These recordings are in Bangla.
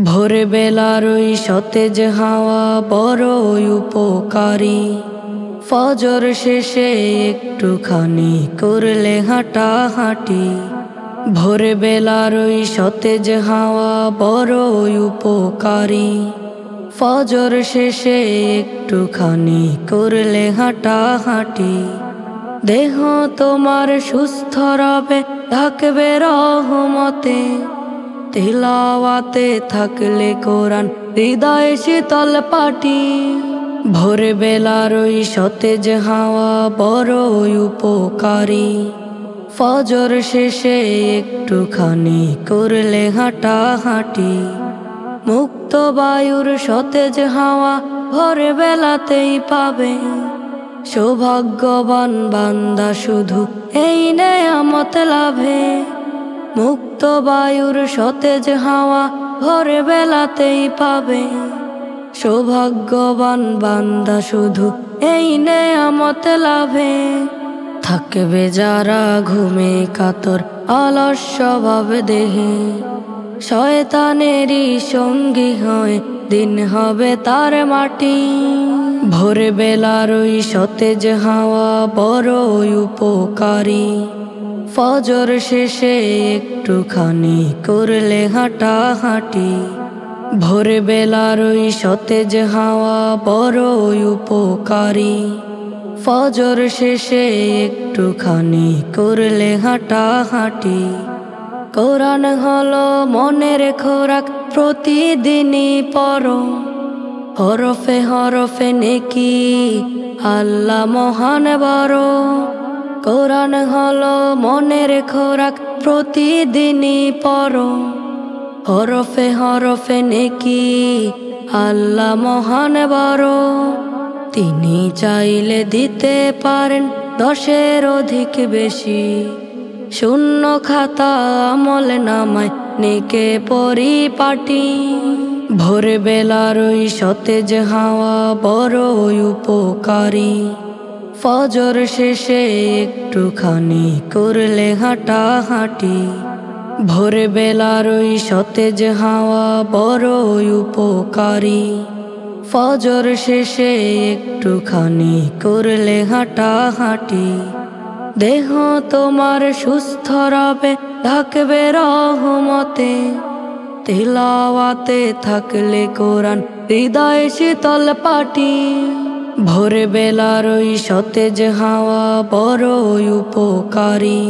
ভোরবেলার ওই সতেজ হাওয়া বড়ই উপকারী। ফজর শেষে একটুখানি করলে হাঁটাহাঁটি। ভোরবেলার ওই সতেজ হাওয়া বড়ই উপকারী। ফজর শেষে একটুখানি করলে হাঁটাহাঁটি। দেহ তোমার সুস্থ রবে, থাকবে রহমতে। তিলাওয়াতে থাকলে কোরআন, হৃদয়ে শীতল পাটি। ভোরবেলার ওই সতেজ হাওয়া বড়ই উপকারী। ফজর শেষে একটুখানি করলে হাঁটাহাঁটি। মুক্ত বায়ুর সতেজ হাওয়া ভোরবেলাতেই পাবে। সৌভাগ্যবান বান্দা শুধু এই নেয়ামত লাভে। মুক্ত বায়ুর সতেজ হাওয়া ভোরবেলাতেই পাবে। সৌভাগ্যবান বান্দা শুধু এই নেয়ামত লাভে। থাকবে যারা ঘুমে কাতর অলস স্বভাব দেহে, শয়তানেরই সঙ্গী হয়ে দিন হবে তার মাটি। ভোরবেলার ওই সতেজ হাওয়া বড়ই উপকারী। ফজর শেষে একটুখানি করলে হাঁটাহাঁটি। ভোরবেলার ওই সতেজ হাওয়া বড়ই উপকারী। ফজর শেষে একটুখানি করলে হাঁটাহাঁটি। কোরআন হলো মনের খোরাক, প্রতিদিনই পড়ো। হরফে হরফে নেকি, আল্লাহ মহান বড়। কোরআন হলো মনের খোরাক, প্রতিদিনই পড়ো। হরফে হরফে নেকি, আল্লাহ মহান বড়। তিনি চাইলে দিতে পারেন 10-এর অধিক বেশি। শূন্য খাতা আমল নামায় নেকে পরিপাটি। ভোরবেলার ওই সতেজ হাওয়া বড়ই উপকারী। ফজর শেষে একটুখানি করলে হাঁটাহাঁটি। ভোরবেলার ওই সতেজ হাওয়া বড়ই উপকারী। ফজর শেষে একটুখানি করলে হাঁটাহাঁটি। দেহ তোমার সুস্থ রবে, থাকবে রহমতে। তিলাওয়াতে থাকলে কোরআন, হৃদয়ে শীতল পাটি। ভোরবেলার ওই সতেজ হাওয়া বড়ই উপকারী।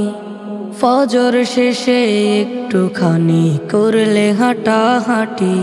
ফজর শেষে একটুখানি করলে হাঁটাহাঁটি।